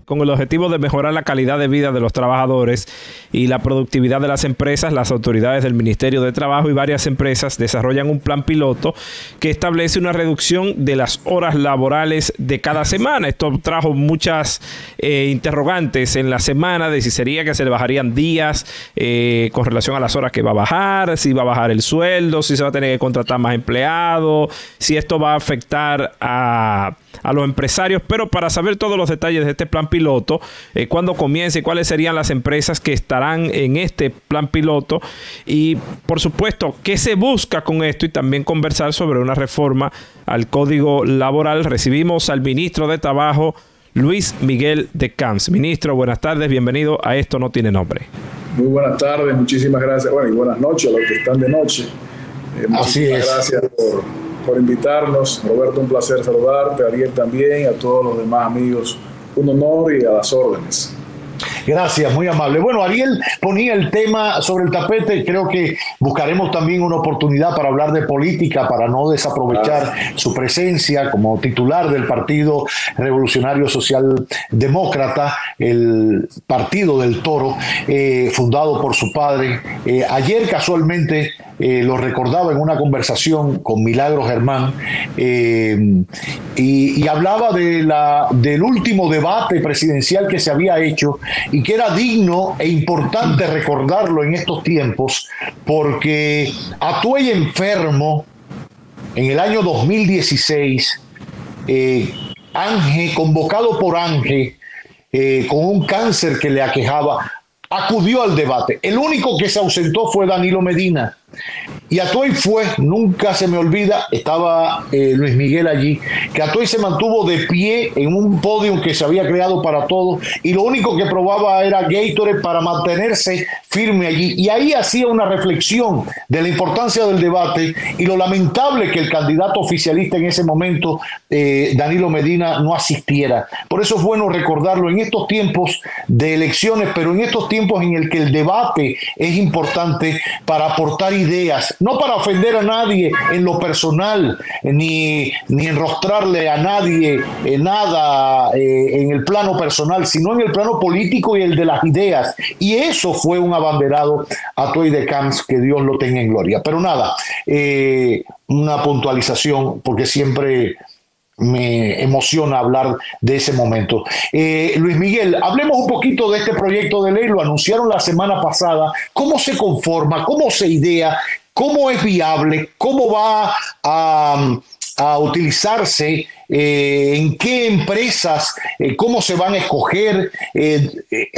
Con el objetivo de mejorar la calidad de vida de los trabajadores y la productividad de las empresas, las autoridades del Ministerio de Trabajo y varias empresas desarrollan un plan piloto que establece una reducción de las horas laborales de cada semana. Esto trajo muchas interrogantes en la semana de si sería que se le bajarían días con relación a las horas que va a bajar, si va a bajar el sueldo, si se va a tener que contratar más empleados, si esto va a afectar a los empresarios. Pero para saber todos los detalles de este plan piloto, cuándo comience, cuáles serían las empresas que estarán en este plan piloto y, por supuesto, qué se busca con esto, y también conversar sobre una reforma al Código Laboral, recibimos al ministro de Trabajo, Luis Miguel de Camps. Ministro, buenas tardes, bienvenido a Esto No Tiene Nombre. Muy buenas tardes, muchísimas gracias. Bueno, y buenas noches a los que están de noche. Así es. Gracias por invitarnos. Roberto, un placer saludarte, Ariel también, a todos los demás amigos. Un honor y a las órdenes. Gracias, muy amable. Bueno, Ariel ponía el tema sobre el tapete. Creo que buscaremos también una oportunidad para hablar de política, para no desaprovechar su presencia como titular del Partido Revolucionario Social Demócrata, el Partido del Toro, fundado por su padre. Ayer casualmente lo recordaba en una conversación con Milagro Germán y hablaba del último debate presidencial que se había hecho y que era digno e importante recordarlo en estos tiempos, porque Atuey enfermo en el año 2016, Ángel, convocado por Ángel, con un cáncer que le aquejaba, acudió al debate. El único que se ausentó fue Danilo Medina. Y Atuey fue, nunca se me olvida, estaba Luis Miguel allí, que Atuey se mantuvo de pie en un podio que se había creado para todos y lo único que probaba era Gatorade para mantenerse firme allí. Y ahí hacía una reflexión de la importancia del debate y lo lamentable que el candidato oficialista en ese momento, Danilo Medina, no asistiera. Por eso es bueno recordarlo en estos tiempos de elecciones, pero en estos tiempos en el que el debate es importante para aportar ideas, no para ofender a nadie en lo personal, ni enrostrarle a nadie nada en el plano personal, sino en el plano político y el de las ideas. Y eso fue un abanderado Atuey de Camps, que Dios lo tenga en gloria. Pero nada, una puntualización, porque siempre me emociona hablar de ese momento. Luis Miguel, hablemos un poquito de este proyecto de ley. Lo anunciaron la semana pasada. ¿Cómo se conforma? ¿Cómo se idea? ¿Cómo es viable? ¿Cómo va a utilizarse? ¿En qué empresas? ¿Cómo se van a escoger?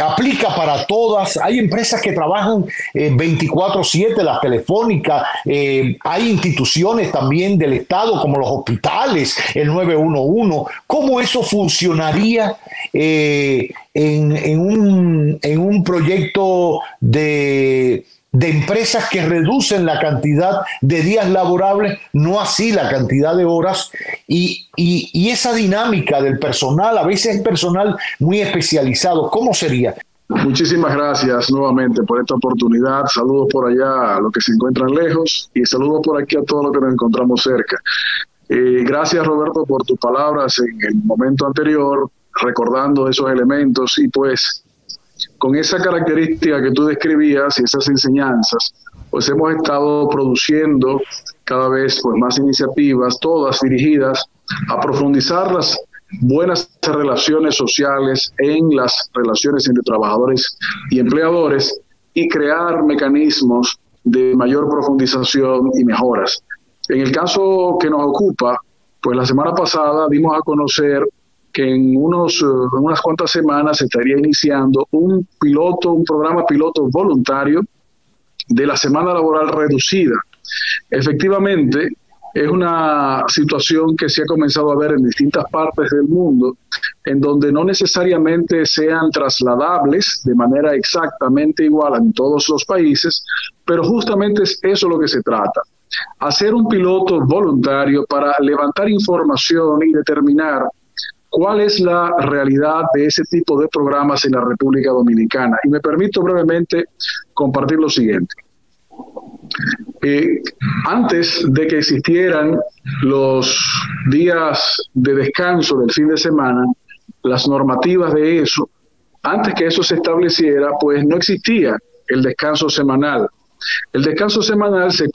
¿Aplica para todas? Hay empresas que trabajan 24/7, las telefónicas. Hay instituciones también del Estado como los hospitales, el 911. ¿Cómo eso funcionaría en un proyecto de empresas que reducen la cantidad de días laborables, no así la cantidad de horas, y esa dinámica del personal? A veces es personal muy especializado. ¿Cómo sería? Muchísimas gracias nuevamente por esta oportunidad. Saludos por allá a los que se encuentran lejos y saludos por aquí a todos los que nos encontramos cerca. Gracias, Roberto, por tus palabras en el momento anterior, recordando esos elementos y pues con esa característica que tú describías y esas enseñanzas, pues hemos estado produciendo cada vez pues más iniciativas, todas dirigidas a profundizar las buenas relaciones sociales en las relaciones entre trabajadores y empleadores y crear mecanismos de mayor profundización y mejoras. En el caso que nos ocupa, pues la semana pasada dimos a conocer que en unas cuantas semanas se estaría iniciando un programa piloto voluntario de la semana laboral reducida. Efectivamente, es una situación que se ha comenzado a ver en distintas partes del mundo, en donde no necesariamente sean trasladables de manera exactamente igual en todos los países, pero justamente es eso lo que se trata. Hacer un piloto voluntario para levantar información y determinar cuál es la realidad de ese tipo de programas en la República Dominicana. Y me permito brevemente compartir lo siguiente. Antes de que existieran los días de descanso del fin de semana, las normativas de eso, antes que eso se estableciera, pues no existía el descanso semanal. El descanso semanal se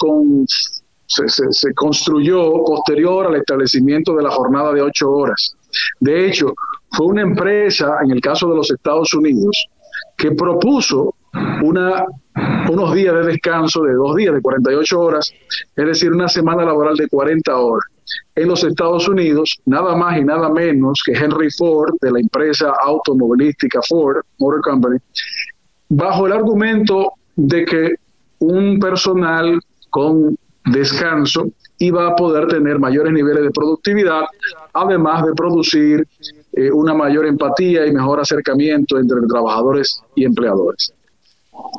construyó posterior al establecimiento de la jornada de 8 horas. De hecho, fue una empresa, en el caso de los Estados Unidos, que propuso unos días de descanso de 2 días, de 48 horas, es decir, una semana laboral de 40 horas. En los Estados Unidos, nada más y nada menos que Henry Ford, de la empresa automovilística Ford Motor Company, bajo el argumento de que un personal con descanso iba a poder tener mayores niveles de productividad, además de producir una mayor empatía y mejor acercamiento entre trabajadores y empleadores.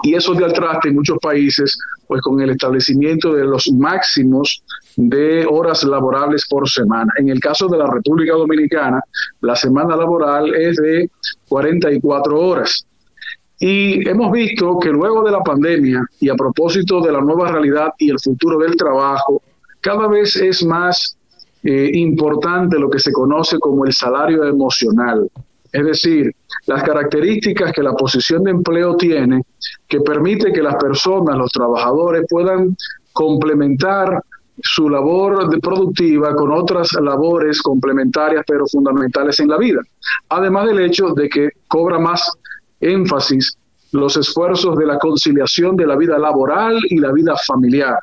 Y eso dio al traste en muchos países, pues con el establecimiento de los máximos de horas laborables por semana. En el caso de la República Dominicana, la semana laboral es de 44 horas. Y hemos visto que luego de la pandemia, y a propósito de la nueva realidad y el futuro del trabajo, cada vez es más importante lo que se conoce como el salario emocional. Es decir, las características que la posición de empleo tiene, que permite que las personas, los trabajadores, puedan complementar su labor productiva con otras labores complementarias pero fundamentales en la vida. Además del hecho de que cobra más énfasis los esfuerzos de la conciliación de la vida laboral y la vida familiar.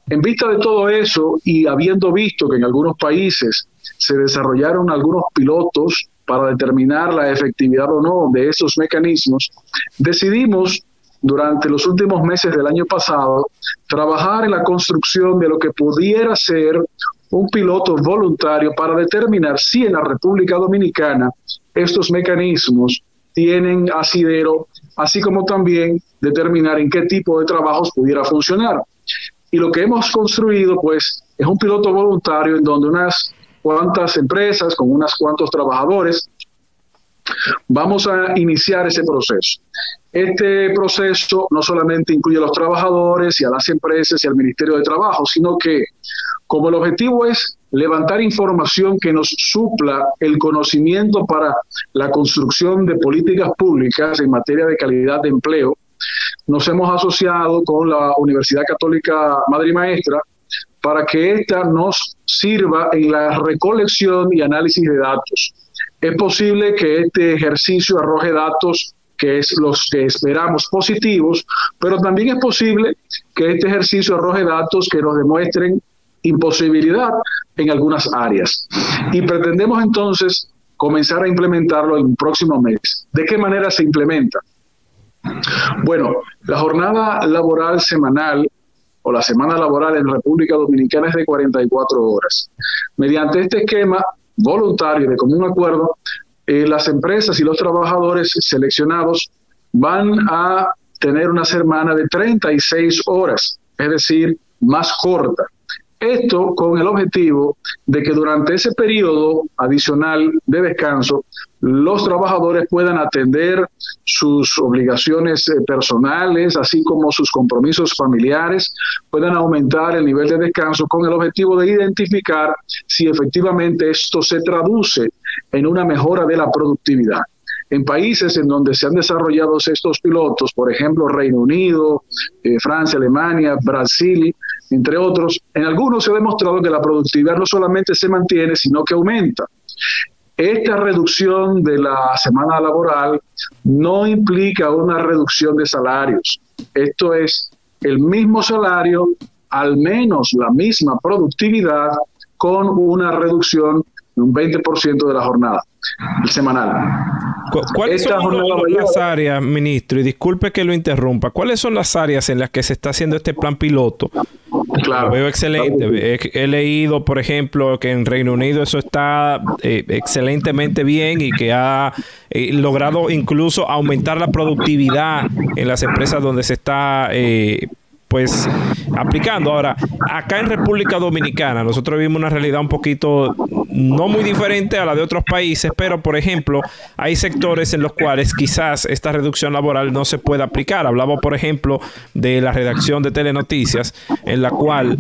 En vista de todo eso, y habiendo visto que en algunos países se desarrollaron algunos pilotos para determinar la efectividad o no de esos mecanismos, decidimos durante los últimos meses del año pasado trabajar en la construcción de lo que pudiera ser un piloto voluntario para determinar si en la República Dominicana estos mecanismos tienen asidero, así como también determinar en qué tipo de trabajos pudiera funcionar. Y lo que hemos construido, pues, es un piloto voluntario en donde unas cuantas empresas, con unos cuantos trabajadores, vamos a iniciar ese proceso. Este proceso no solamente incluye a los trabajadores y a las empresas y al Ministerio de Trabajo, sino que, como el objetivo es levantar información que nos supla el conocimiento para la construcción de políticas públicas en materia de calidad de empleo, nos hemos asociado con la Universidad Católica Madre y Maestra para que ésta nos sirva en la recolección y análisis de datos. Es posible que este ejercicio arroje datos que es los que esperamos positivos, pero también es posible que este ejercicio arroje datos que nos demuestren imposibilidad en algunas áreas. Y pretendemos entonces comenzar a implementarlo en el próximo mes. ¿De qué manera se implementa? Bueno, la jornada laboral semanal o la semana laboral en República Dominicana es de 44 horas. Mediante este esquema voluntario de común acuerdo, las empresas y los trabajadores seleccionados van a tener una semana de 36 horas, es decir, más corta. Esto con el objetivo de que durante ese periodo adicional de descanso, los trabajadores puedan atender sus obligaciones personales, así como sus compromisos familiares, puedan aumentar el nivel de descanso con el objetivo de identificar si efectivamente esto se traduce en una mejora de la productividad. En países en donde se han desarrollado estos pilotos, por ejemplo, Reino Unido, Francia, Alemania, Brasil, entre otros, en algunos se ha demostrado que la productividad no solamente se mantiene, sino que aumenta. Esta reducción de la semana laboral no implica una reducción de salarios. Esto es el mismo salario, al menos la misma productividad, con una reducción de un 20% de la jornada semanal. ¿Cuáles son las áreas, ministro? Y disculpe que lo interrumpa. ¿Cuáles son las áreas en las que se está haciendo este plan piloto? Claro. Lo veo excelente. He leído, por ejemplo, que en Reino Unido eso está excelentemente bien y que ha logrado incluso aumentar la productividad en las empresas donde se está pues aplicando. Ahora, acá en República Dominicana, nosotros vivimos una realidad un poquito no muy diferente a la de otros países, pero por ejemplo, hay sectores en los cuales quizás esta reducción laboral no se puede aplicar. Hablamos, por ejemplo, de la redacción de telenoticias, en la cual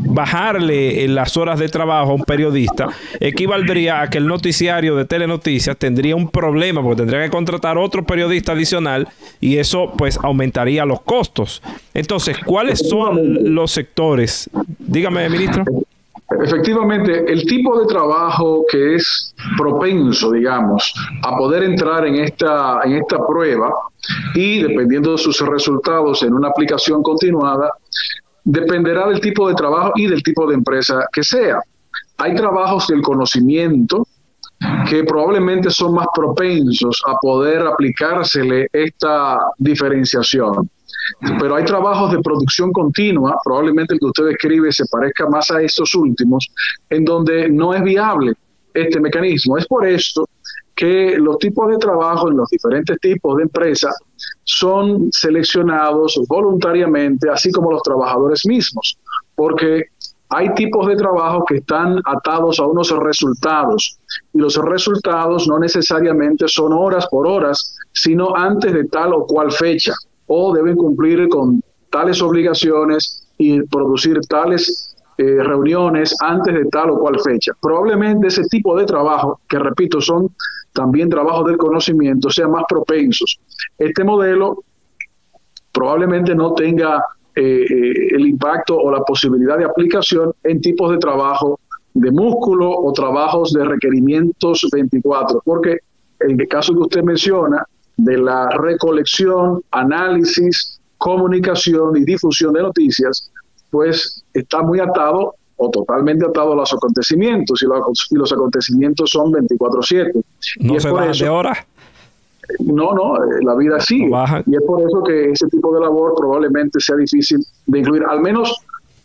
bajarle las horas de trabajo a un periodista equivaldría a que el noticiario de telenoticias tendría un problema, porque tendría que contratar otro periodista adicional y eso pues aumentaría los costos. Entonces, ¿cuáles son los sectores? Dígame, ministro. Efectivamente, el tipo de trabajo que es propenso, digamos, a poder entrar en esta prueba y dependiendo de sus resultados en una aplicación continuada, dependerá del tipo de trabajo y del tipo de empresa que sea. Hay trabajos del conocimiento que probablemente son más propensos a poder aplicársele esta diferenciación. Pero hay trabajos de producción continua, probablemente el que usted describe se parezca más a estos últimos, en donde no es viable este mecanismo. Es por esto que los tipos de trabajo en los diferentes tipos de empresas son seleccionados voluntariamente, así como los trabajadores mismos, porque hay tipos de trabajo que están atados a unos resultados, y los resultados no necesariamente son horas por horas, sino antes de tal o cual fecha, o deben cumplir con tales obligaciones y producir tales reuniones antes de tal o cual fecha. Probablemente ese tipo de trabajo, que repito, son también trabajos del conocimiento, sean más propensos. Este modelo probablemente no tenga el impacto o la posibilidad de aplicación en tipos de trabajo de músculo o trabajos de requerimientos 24, porque en el caso que usted menciona, de la recolección, análisis, comunicación y difusión de noticias, pues está muy atado o totalmente atado a los acontecimientos, y los acontecimientos son 24/7. ¿No y se bajan de horas? No, la vida sigue. No, y es por eso que ese tipo de labor probablemente sea difícil de incluir, al menos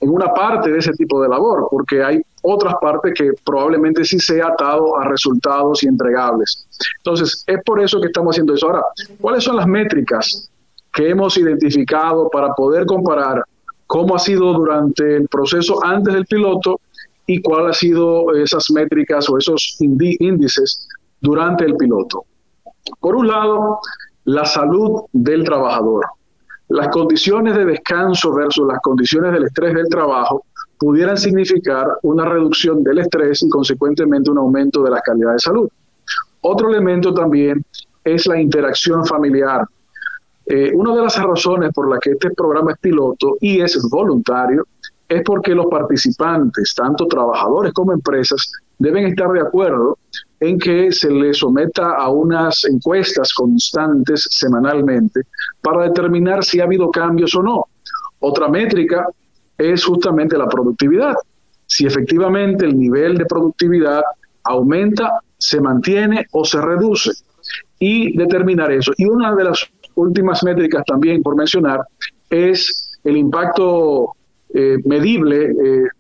en una parte de ese tipo de labor, porque hay otras partes que probablemente sí sea atado a resultados y entregables. Entonces, es por eso que estamos haciendo eso. Ahora, ¿cuáles son las métricas que hemos identificado para poder comparar cómo ha sido durante el proceso antes del piloto y cuáles han sido esas métricas o esos índices durante el piloto? Por un lado, la salud del trabajador. Las condiciones de descanso versus las condiciones del estrés del trabajo pudieran significar una reducción del estrés y consecuentemente un aumento de la calidad de salud. Otro elemento también es la interacción familiar. Una de las razones por las que este programa es piloto y es voluntario es porque los participantes, tanto trabajadores como empresas, deben estar de acuerdo en que se les someta a unas encuestas constantes semanalmente para determinar si ha habido cambios o no. Otra métrica es justamente la productividad. Si efectivamente el nivel de productividad aumenta, se mantiene o se reduce, y determinar eso. Y una de las últimas métricas también por mencionar es el impacto medible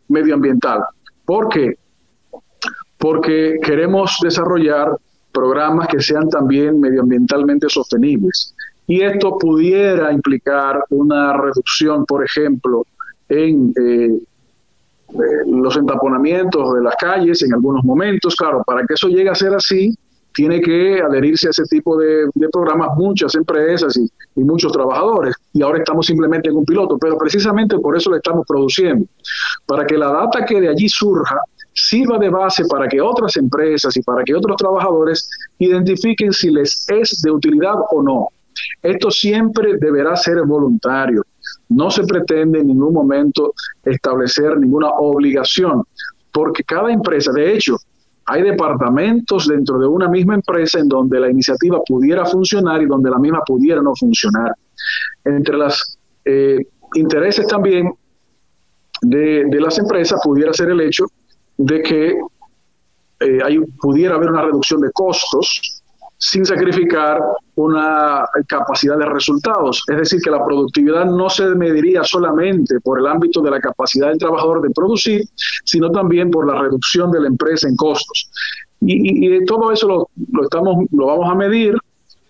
medioambiental. ¿Por qué? Porque queremos desarrollar programas que sean también medioambientalmente sostenibles. Y esto pudiera implicar una reducción, por ejemplo, en los entaponamientos de las calles en algunos momentos. Claro, para que eso llegue a ser así, tiene que adherirse a ese tipo de programas muchas empresas y muchos trabajadores. Y ahora estamos simplemente en un piloto, pero precisamente por eso lo estamos produciendo, para que la data que de allí surja sirva de base para que otras empresas y para que otros trabajadores identifiquen si les es de utilidad o no. Esto siempre deberá ser voluntario. No se pretende en ningún momento establecer ninguna obligación, porque cada empresa, de hecho, hay departamentos dentro de una misma empresa en donde la iniciativa pudiera funcionar y donde la misma pudiera no funcionar. Entre los intereses también de las empresas pudiera ser el hecho de que pudiera haber una reducción de costos sin sacrificar una capacidad de resultados. Es decir, que la productividad no se mediría solamente por el ámbito de la capacidad del trabajador de producir, sino también por la reducción de la empresa en costos. Y todo eso lo vamos a medir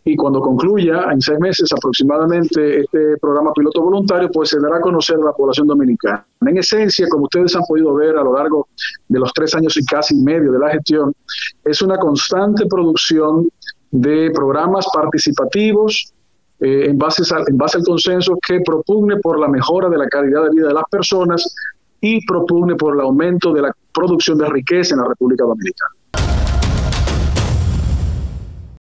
y cuando concluya en 6 meses aproximadamente este programa piloto voluntario, pues se dará a conocer a la población dominicana. En esencia, como ustedes han podido ver a lo largo de los 3 años y casi medio de la gestión, es una constante producción de programas participativos en base al consenso que propugne por la mejora de la calidad de vida de las personas y propugne por el aumento de la producción de riqueza en la República Dominicana.